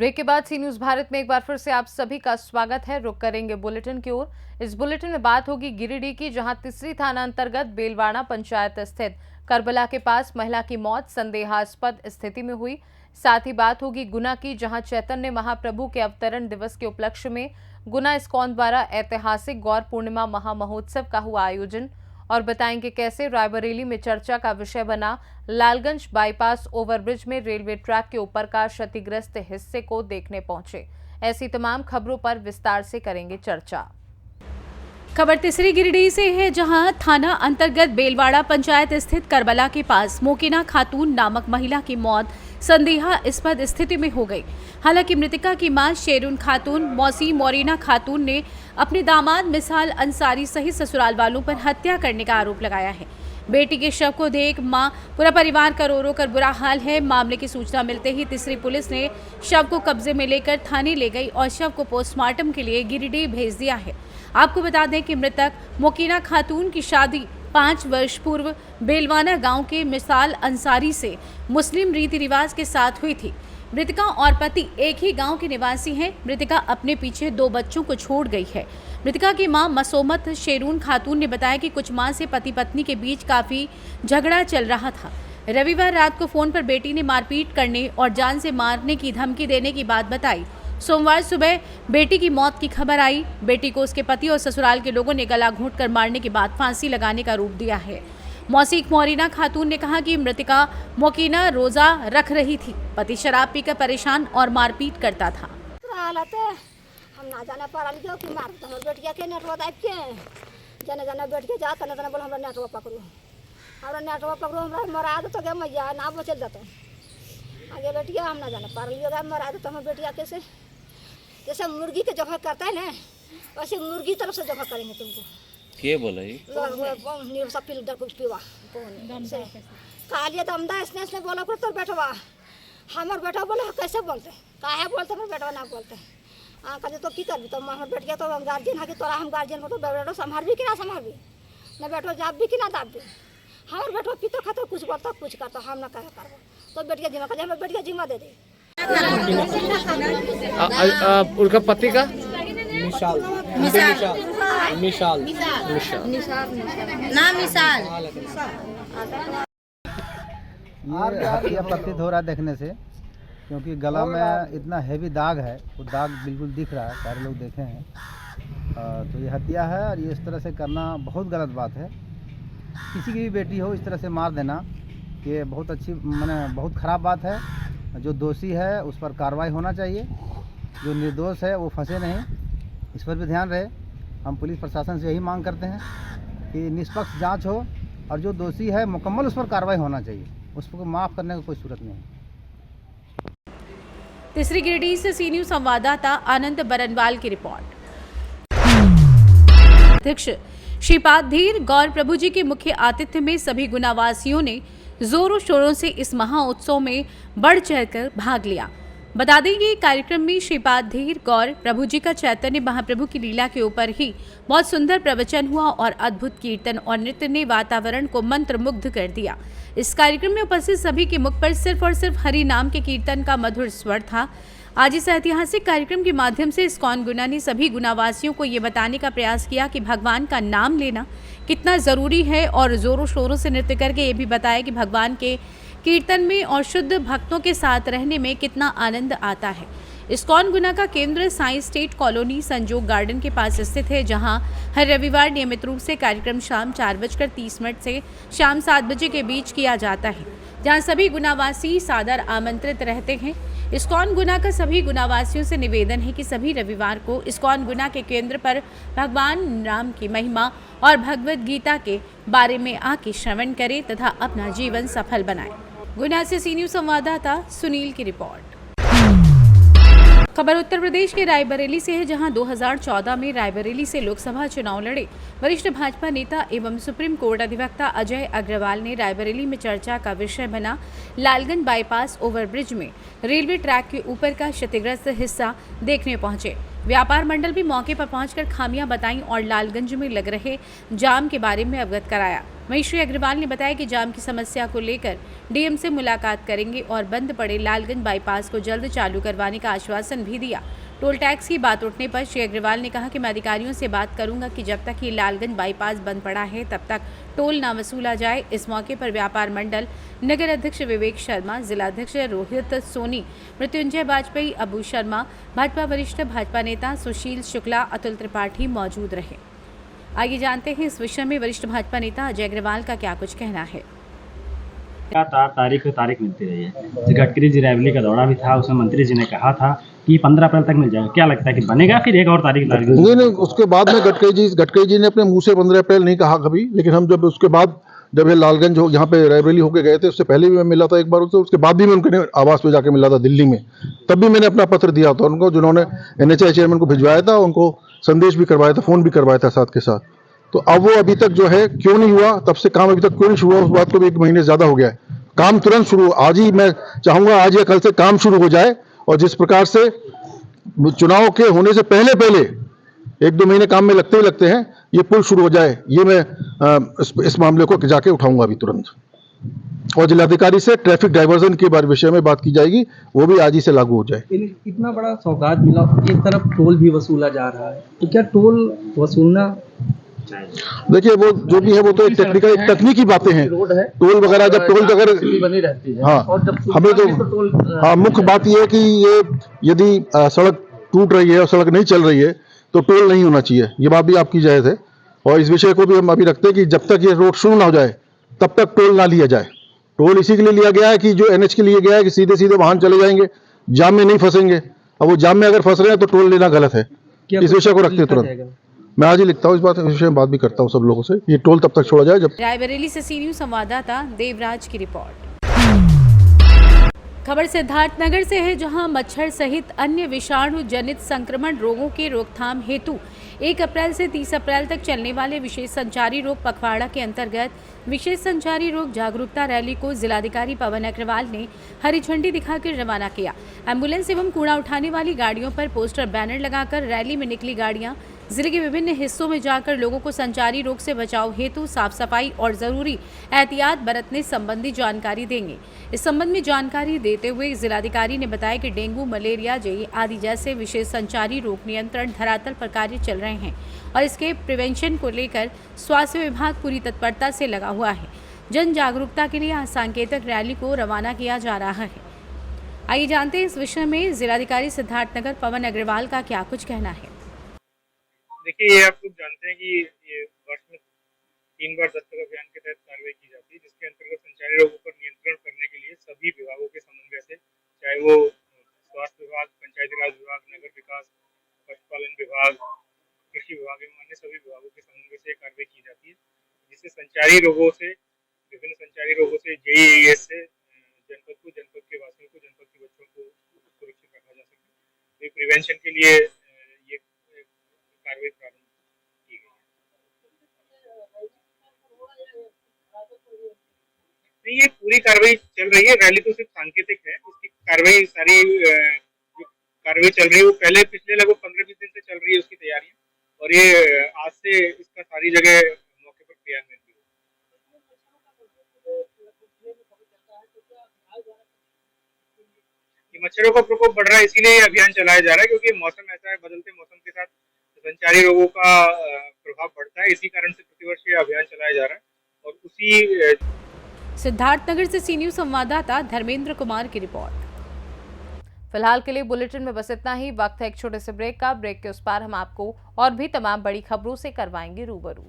Break के बाद सी news Bharat में एक बार फिर से आप सभी का स्वागत है। रुक करेंगे बुलेटिन की ओर। इस बुलेटिन में बात होगी गिरिडीह की, जहां तीसरी थाना अंतर्गत बेलवाड़ा पंचायत स्थित करबला के पास महिला की मौत संदेहास्पद स्थिति में हुई। साथ ही बात होगी गुना की, जहां चैतन्य महाप्रभु के अवतरण दिवस के उपलक्ष्य में गुना इस्कॉन द्वारा ऐतिहासिक गौर पूर्णिमा महामहोत्सव का हुआ आयोजन। और बताएंगे कैसे रायबरेली में चर्चा का विषय बना लालगंज बाईपास ओवरब्रिज में रेलवे ट्रैक के ऊपर का क्षतिग्रस्त हिस्से को देखने पहुंचे। ऐसी तमाम खबरों पर विस्तार से करेंगे चर्चा। खबर तीसरी गिरिडीह से है, जहां थाना अंतर्गत बेलवाड़ा पंचायत स्थित करबला के पास मोकिना खातून नामक महिला की मौत संदेहास्पद स्थिति में हो गई। हालांकि मृतका की मां शेरून खातून मौसी मोरीना खातून ने अपने दामाद मिसाल अंसारी सहित ससुराल वालों पर हत्या करने का आरोप लगाया है। बेटी के शव को देख मां पूरा परिवार का रो रो कर बुरा हाल है। मामले की सूचना मिलते ही तीसरी पुलिस ने शव को कब्जे में लेकर थाने ले गई और शव को पोस्टमार्टम के लिए गिरिडीह भेज दिया है। आपको बता दें कि मृतक मोकिना खातून की शादी 5 वर्ष पूर्व बेलवाना गांव के मिसाल अंसारी से मुस्लिम रीति रिवाज के साथ हुई थी। मृतका और पति एक ही गांव के निवासी हैं। मृतका अपने पीछे 2 बच्चों को छोड़ गई है। मृतका की मां मसोमत शेरून खातून ने बताया कि कुछ माह से पति पत्नी के बीच काफी झगड़ा चल रहा था। रविवार रात को फोन पर बेटी ने मारपीट करने और जान से मारने की धमकी देने की बात बताई। सोमवार सुबह बेटी की मौत की खबर आई। बेटी को उसके पति और ससुराल के लोगों ने गला घोंटकर मारने के बाद फांसी लगाने का रूप दिया है। मौसी मोरीना खातून ने कहा कि मृतका मोकिना रोजा रख रही थी। पति शराब पीकर परेशान और मारपीट करता था। हम ना जाना पारा लियो कि मार तो हमर बेटिया के नेटवा दाब के जने जने बैठ के जा तने तने बोल हमरा नेटवा पकड़ो, हमरा मरा दो तो के मैया ना बचल जातो। आगे बेटिया हम ना जाना पारा लियो मरा दो तो हमर बेटिया कैसे जैसे मुर्गी के जगह करता है ना, वैसे मुर्गी तरफ से जगह करेंगे तुमको। के बोला ये नीरसा फिल्टर कुछ पीवा कालिए दमदा इसने बोला कर तो बैठवा हमर बेटा बोले कैसे बोलते काहे बोलते हमर बेटा ना बोलते कहे तो की करबी तो हमर बेटिया तो गार्जियन है कि तोरा हम गार्जियन को तो बेटो संभालबी कि ना संभालबी ना बेटो जाबी कि ना दाबी। हमर बेटो पीतो खातो कुछ बोलता कुछ करता हम ना कहे करबो तो बेटिया जिम्मा कर हमर बेटिया जिम्मा दे दे। उनका पति का मिसाल यह प्रतीत हो रहा है देखने से, क्योंकि गला में इतना हैवी दाग है, वो दाग बिल्कुल दिख रहा है, सारे लोग देखे हैं। तो ये हत्या है और ये इस तरह से करना बहुत गलत बात है। किसी की भी बेटी हो इस तरह से मार देना ये बहुत अच्छी बहुत ख़राब बात है। जो दोषी है उस पर कार्रवाई होना चाहिए, जो निर्दोष है वो फंसे नहीं, इस पर भी ध्यान रहे। हम पुलिस प्रशासन से यही मांग करते हैं कि निष्पक्ष जांच हो और जो दोषी है मुकम्मल उस पर कार्रवाई होना चाहिए, उसको माफ़ करने की कोई सूरत नहीं है। तीसरी गिरिडीह से सी न्यूज संवाददाता आनंद बरनवाल की रिपोर्ट। अध्यक्ष श्रीपाद धीर गौर प्रभु जी के मुख्य आतिथ्य में सभी गुनावासियों ने जोरों शोरों से इस महाउत्सव में बढ़ चढ़कर भाग लिया। बता दें कि कार्यक्रम में श्रीपाद धीर गौर प्रभु जी का चैतन्य महाप्रभु की लीला के ऊपर ही बहुत सुंदर प्रवचन हुआ और अद्भुत कीर्तन और नृत्य ने वातावरण को मंत्रमुग्ध कर दिया। इस कार्यक्रम में उपस्थित सभी के मुख पर सिर्फ और सिर्फ हरि नाम के कीर्तन का मधुर स्वर था। आज इस ऐतिहासिक कार्यक्रम के माध्यम से इस्कॉन गुना ने सभी गुनावासियों को ये बताने का प्रयास किया कि भगवान का नाम लेना कितना ज़रूरी है और ज़ोरों शोरों से नृत्य करके ये भी बताया कि भगवान के कीर्तन में और शुद्ध भक्तों के साथ रहने में कितना आनंद आता है। इस्कॉन गुना का केंद्र साइंस स्टेट कॉलोनी संजोग गार्डन के पास स्थित है, जहां हर रविवार नियमित रूप से कार्यक्रम शाम 4:30 से शाम 7 बजे के बीच किया जाता है, जहां सभी गुनावासी सादर आमंत्रित रहते हैं। इस्कॉन गुना का सभी गुनावासियों से निवेदन है कि सभी रविवार को इस्कॉन गुना के केंद्र पर भगवान राम की महिमा और भगवद गीता के बारे में आके श्रवण करें तथा अपना जीवन सफल बनाएं। गुना से सी न्यूज संवाददाता सुनील की रिपोर्ट। खबर उत्तर प्रदेश के रायबरेली से है, जहां 2014 में रायबरेली से लोकसभा चुनाव लड़े वरिष्ठ भाजपा नेता एवं सुप्रीम कोर्ट अधिवक्ता अजय अग्रवाल ने रायबरेली में चर्चा का विषय बना लालगंज बाईपास ओवरब्रिज में रेलवे ट्रैक के ऊपर का क्षतिग्रस्त हिस्सा देखने पहुंचे। व्यापार मंडल भी मौके पर पहुंचकर खामियां बताई और लालगंज में लग रहे जाम के बारे में अवगत कराया। वहीं श्री अग्रवाल ने बताया कि जाम की समस्या को लेकर डीएम से मुलाकात करेंगे और बंद पड़े लालगंज बाईपास को जल्द चालू करवाने का आश्वासन भी दिया। टोल टैक्स की बात उठने पर श्री अग्रवाल ने कहा कि मैं अधिकारियों से बात करूंगा कि जब तक ये लालगंज बाईपास बंद पड़ा है तब तक टोल ना वसूला जाए। इस मौके पर व्यापार मंडल नगर अध्यक्ष विवेक शर्मा, जिलाध्यक्ष रोहित सोनी, मृत्युंजय वाजपेयी, अबू शर्मा, भाजपा वरिष्ठ भाजपा नेता सुशील शुक्ला, अतुल त्रिपाठी मौजूद रहे। आइए जानते हैं इस विषय में वरिष्ठ भाजपा नेता अजय अग्रवाल का क्या कुछ कहना है। तारीख मिलती रही है। गडकरी जी रैली का दौरा भी था, उसमें मंत्री जी ने कहा था कि 15 अप्रैल तक मिल जाएगा। क्या लगता है कि बनेगा फिर एक और तारीख नहीं, उसके बाद में गडकरी जी ने अपने मुंह से 15 अप्रैल नहीं कहा कभी, लेकिन हम जब उसके बाद जब ये लालगंज हो यहाँ पे रैली होके गए थे, उससे पहले भी मैं मिला था एक बार उससे, उसके बाद भी मैं उनके आवास पे जाके मिला था दिल्ली में। तब भी मैंने अपना पत्र दिया था उनको, जिन्होंने NHAI चेयरमैन को भिजवाया था, उनको संदेश भी करवाया था, फोन भी करवाया था साथ के साथ। तो अब वो अभी तक जो है क्यों नहीं हुआ, तब से काम अभी तक क्यों नहीं शुरू हुआ, उस बात को भी 1 महीने ज्यादा हो गया है। काम तुरंत शुरू, आज ही मैं चाहूंगा आज या कल से काम शुरू हो जाए, और जिस प्रकार से चुनाव के होने से पहले 1-2 महीने काम में लगते ही लगते हैं, ये पुल शुरू हो जाए, ये मैं इस मामले को जाके उठाऊंगा अभी तुरंत। और जिलाधिकारी से ट्रैफिक डाइवर्जन के बारे विषय में बात की जाएगी, वो भी आज ही से लागू हो जाए। इतना बड़ा सौगात मिला, एक तरफ टोल भी वसूला जा रहा है, तो क्या टोल वसूलना? देखिए, वो जो भी है वो तो एक टेक्निकल तकनीकी बातें हैं। टोल वगैरह जब टोल अगर बनी रहती है, हाँ, और जब हमें तो हाँ, मुख्य बात ये है कि ये यदि सड़क टूट रही है और सड़क नहीं चल रही है तो टोल नहीं होना चाहिए, ये बात भी आपकी जायज है। और इस विषय को भी हम अभी रखते हैं कि जब तक ये रोड शुरू ना हो जाए तब तक टोल ना लिया जाए। टोल इसी के लिए लिया गया है कि जो NH के लिए गया है कि सीधे सीधे वाहन चले जाएंगे, जाम में नहीं फंसेंगे। अब वो जाम में अगर फंस रहे हैं तो टोल लेना गलत है। इस विषय को रखते हैं तुरंत। मैं आज ही लिखता हूँ, इस विषय में बात भी करता हूँ सब लोगों से, ये टोल तब तक छोड़ा जाए जब। रायबरेली से सी न्यूज़ संवाददाता देवराज की रिपोर्ट। खबर सिद्धार्थनगर से है, जहां मच्छर सहित अन्य विषाणु जनित संक्रमण रोगों के रोकथाम हेतु 1 अप्रैल से 30 अप्रैल तक चलने वाले विशेष संचारी रोग पखवाड़ा के अंतर्गत विशेष संचारी रोग जागरूकता रैली को जिलाधिकारी पवन अग्रवाल ने हरी झंडी दिखाकर रवाना किया। एम्बुलेंस एवं कूड़ा उठाने वाली गाड़ियों पर पोस्टर बैनर लगाकर रैली में निकली गाड़ियां जिले के विभिन्न हिस्सों में जाकर लोगों को संचारी रोग से बचाव हेतु साफ सफाई और जरूरी एहतियात बरतने संबंधी जानकारी देंगे। इस संबंध में जानकारी देते हुए जिलाधिकारी ने बताया कि डेंगू, मलेरिया, जेई आदि जैसे विशेष संचारी रोग नियंत्रण धरातल पर कार्य चल रहे हैं और इसके प्रिवेंशन को लेकर स्वास्थ्य विभाग पूरी तत्परता से लगा हुआ है। जन जागरूकता के लिए आज सांकेतिक रैली को रवाना किया जा रहा है। आइए जानते हैं इस विषय में जिलाधिकारी सिद्धार्थनगर पवन अग्रवाल का क्या कुछ कहना है। देखिए, ये आप लोग जानते हैं कि ये वर्ष में 3 बार दस्तक अभियान के तहत कार्रवाई की जाती है, जिसके अंतर्गत संचारी रोगों पर नियंत्रण करने के लिए सभी विभागों के समन्वय से, चाहे वो स्वास्थ्य विभाग, पंचायती राज विभाग, नगर विकास, पशुपालन विभाग, कृषि विभाग एवं अन्य सभी विभागों के समन्वय से कार्रवाई की जाती है, जिससे संचारी रोगों से, विभिन्न संचारी रोगों से, JES से जनपद के वासियों को, जनपद के बच्चों को सुरक्षित रखा जा सके। तो प्रिवेंशन के लिए ये कार्रवाई प्रारंभ की गई है। नहीं, ये पूरी कार्रवाई चल रही है, रैली तो सिर्फ सांकेतिक है। इसकी कार्रवाई सारी जो कार्रवाई चल रही है वो पहले पिछले लगभग 15-20 दिन से चल रही है उसकी तैयारियां, और ये आज से इसका सारी जगह मौके पर क्रियान्वयन भी होगा। ये मच्छरों का प्रकोप बढ़ रहा है, इसीलिए ये अभियान चलाया जा रहा है, क्योंकि मौसम ऐसा है, बदलते मौसम के साथ संचारी रोगों का प्रभाव बढ़ता है। इसी कारण से प्रतिवर्ष ये अभियान चलाया जा रहा है। और उसी सिद्धार्थनगर से सी न्यूज़ संवाददाता धर्मेंद्र कुमार की रिपोर्ट। फिलहाल के लिए बुलेटिन में बस इतना ही। वक्त है एक छोटे से ब्रेक का। ब्रेक के उस पार हम आपको और भी तमाम बड़ी खबरों से करवाएंगे रूबरू।